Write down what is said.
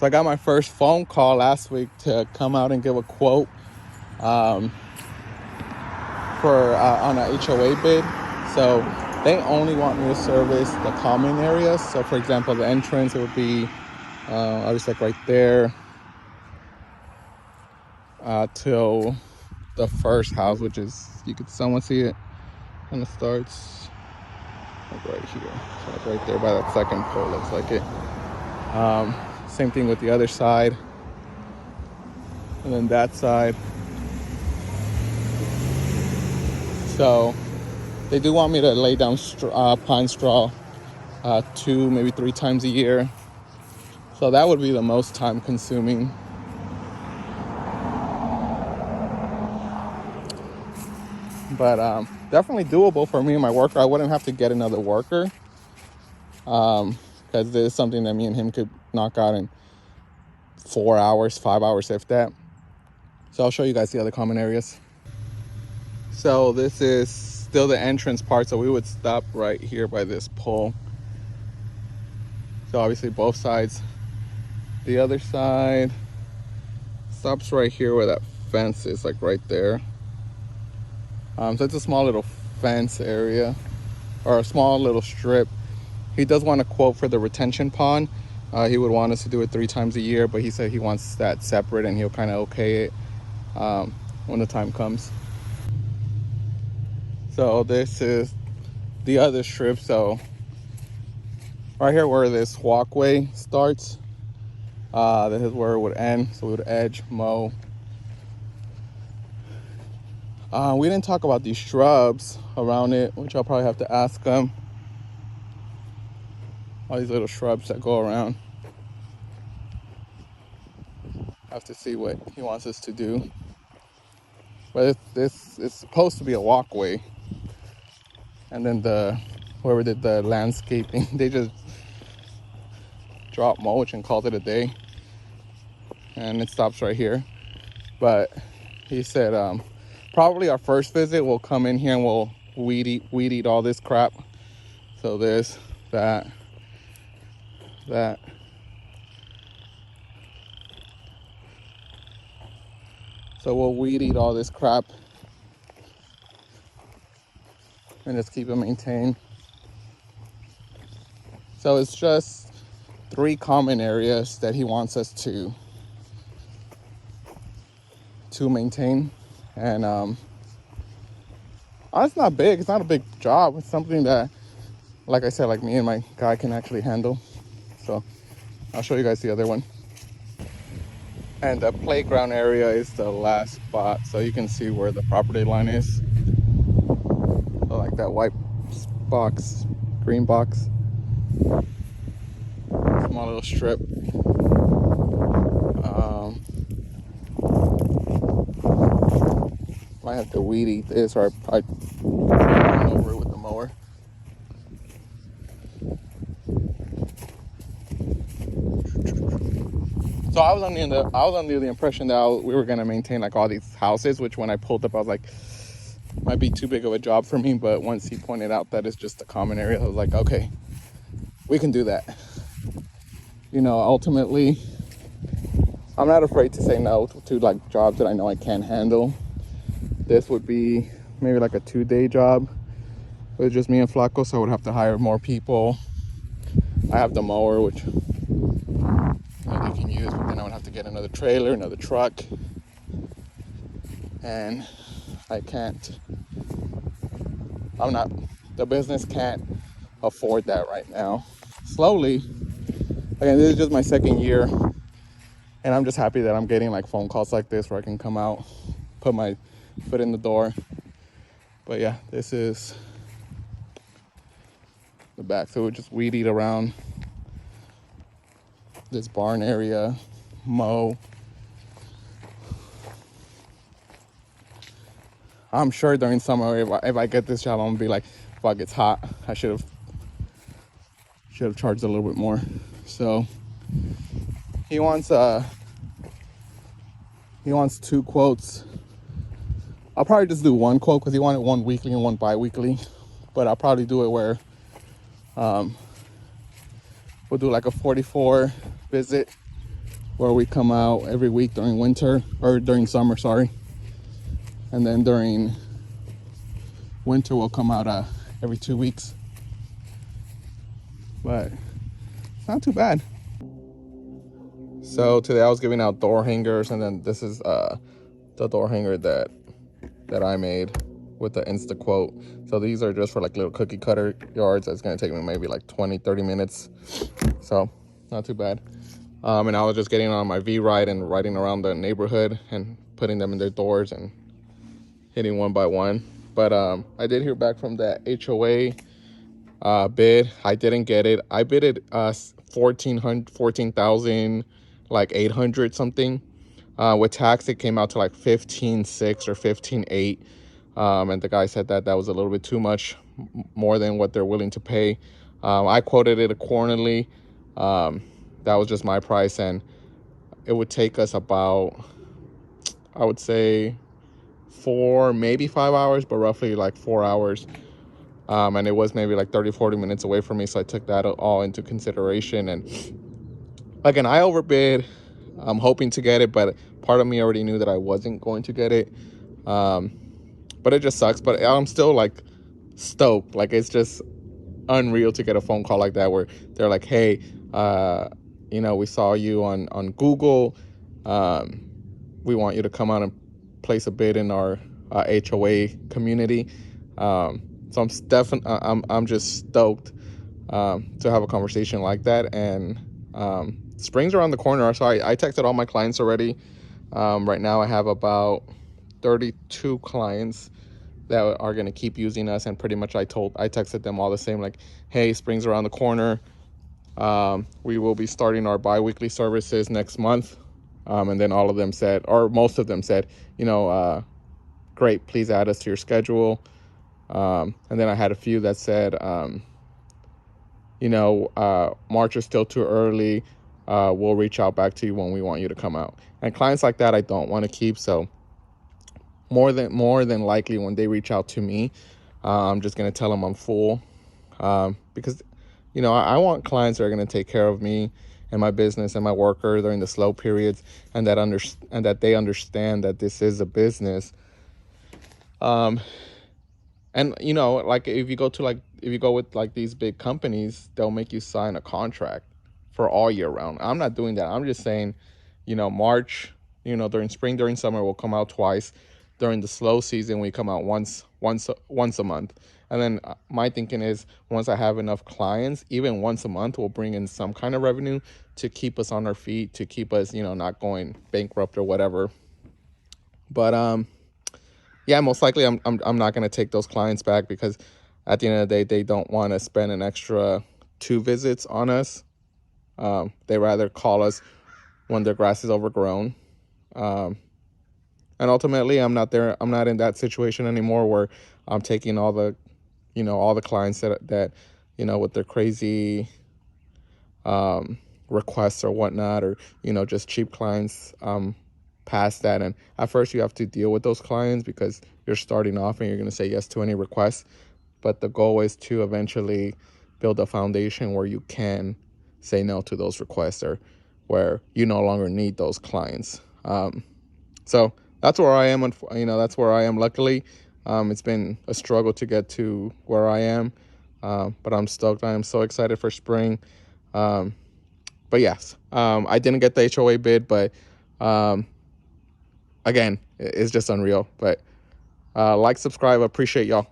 So I got my first phone call last week to come out and give a quote for on a HOA bid. So they only want me to service the common areas. So for example, the entrance, it would be obviously like right there till the first house, which is, you could somewhat see it, and it starts like right here. So like right there by that second pole, looks like it. Same thing with the other side, and then that side. So they do want me to lay down pine straw 2, maybe 3 times a year. So that would be the most time consuming. But definitely doable for me and my worker. I wouldn't have to get another worker, because this is something that me and him could knock out in 4 hours, 5 hours, if that. So I'll show you guys the other common areas. So this is still the entrance part. So we would stop right here by this pole. So obviously both sides. The other side stops right here where that fence is, like right there. So it's a small little fence area, or a small little strip. He does want a quote for the retention pond. He would want us to do it 3 times a year, but he said he wants that separate, and he'll kind of okay it when the time comes. So this is the other strip. So right here where this walkway starts, this is where it would end. So we would edge, mow. We didn't talk about these shrubs around it, which I'll probably have to ask them. All these little shrubs that go around. I have to see what he wants us to do. But this is supposed to be a walkway. And then whoever did the landscaping, they just dropped mulch and called it a day. And it stops right here. But he said probably our first visit, we'll come in here and we'll weed eat all this crap. So this, that. So we'll weed eat all this crap and just keep it maintained. So it's just 3 common areas that he wants us to maintain. And it's not big. It's not a big job. It's something that, like I said, like me and my guy can actually handle. So I'll show you guys the other one. And the playground area is the last spot. So you can see where the property line is. So like that white box, green box. Small little strip. Might have to weed eat this, or I'd run over it with the mower. So I was under the impression that we were gonna maintain like all these houses, which when I pulled up, I was like, might be too big of a job for me. But once he pointed out that it's just a common area, I was like, okay, we can do that. You know, ultimately, I'm not afraid to say no to like jobs that I know I can't handle. This would be maybe like a 2-day job. It was just me and Flaco, so I would have to hire more people. I have the mower, which they can use, but then I would have to get another trailer, another truck, and the business can't afford that right now. Slowly, again, this is just my 2nd year, and I'm just happy that I'm getting like phone calls like this where I can come out, put my foot in the door. But yeah, this is the back. So we just weed eat around this barn area, mow. I'm sure during summer, if I get this job, I'm gonna be like, fuck, it's hot. I should have charged a little bit more. So he wants 2 quotes. I'll probably just do 1 quote because he wanted 1 weekly and 1 bi-weekly. But I'll probably do it where we'll do like a 44 visit where we come out every week during winter, or during summer, sorry. And then during winter, we'll come out every 2 weeks. But it's not too bad. So today I was giving out door hangers, and then this is the door hanger that I made with the Insta quote. So these are just for like little cookie cutter yards. That's gonna take me maybe like 20-30 minutes. So not too bad. And I was just getting on my V-Ride and riding around the neighborhood and putting them in their doors and hitting one by one. But I did hear back from that HOA bid. I didn't get it. I bid it 14,000 like 800 something. With tax it came out to like 15,600 or 15,800. And the guy said that was a little bit too much, more than what they're willing to pay. I quoted it accordingly. That was just my price, and it would take us about, I would say 4, maybe 5 hours, but roughly like 4 hours. And it was maybe like 30-40 minutes away from me, so I took that all into consideration. And again, I overbid. I'm hoping to get it, but part of me already knew that I wasn't going to get it. But it just sucks. But I'm still like stoked. Like, it's just unreal to get a phone call like that where they're like, hey, we saw you on Google. We want you to come out and place a bid in our HOA community. So I'm just stoked to have a conversation like that. And spring's around the corner, so I texted all my clients already. Right now I have about 32 clients that are going to keep using us, and pretty much I texted them all the same, like, hey, spring's around the corner. We will be starting our bi-weekly services next month. And then all of them said, or most of them said, great, please add us to your schedule. And then I had a few that said, March is still too early. We'll reach out back to you when we want you to come out. And clients like that I don't want to keep. So more than likely, when they reach out to me, I'm just going to tell them I'm full. Because, I want clients that are going to take care of me and my business and my worker during the slow periods, and that they understand that this is a business. And like if you go with like these big companies, they'll make you sign a contract for all year round. I'm not doing that. I'm just saying, March, during spring, during summer, we'll come out twice. During the slow season, we come out once a month. And then my thinking is, once I have enough clients, even once a month will bring in some kind of revenue to keep us on our feet, to keep us, not going bankrupt or whatever. But yeah, most likely I'm not going to take those clients back, because at the end of the day, they don't want to spend an extra 2 visits on us. They rather call us when their grass is overgrown. And ultimately, I'm not in that situation anymore where I'm taking all the clients that with their crazy requests or whatnot, or just cheap clients. Past that. And at first you have to deal with those clients because you're starting off and you're going to say yes to any request. But the goal is to eventually build a foundation where you can say no to those requests, or where you no longer need those clients. So that's where I am. That's where I am. Luckily, it's been a struggle to get to where I am. But I'm stoked. I am so excited for spring. But yes, I didn't get the HOA bid, but again, it's just unreal. But like, subscribe. I appreciate y'all.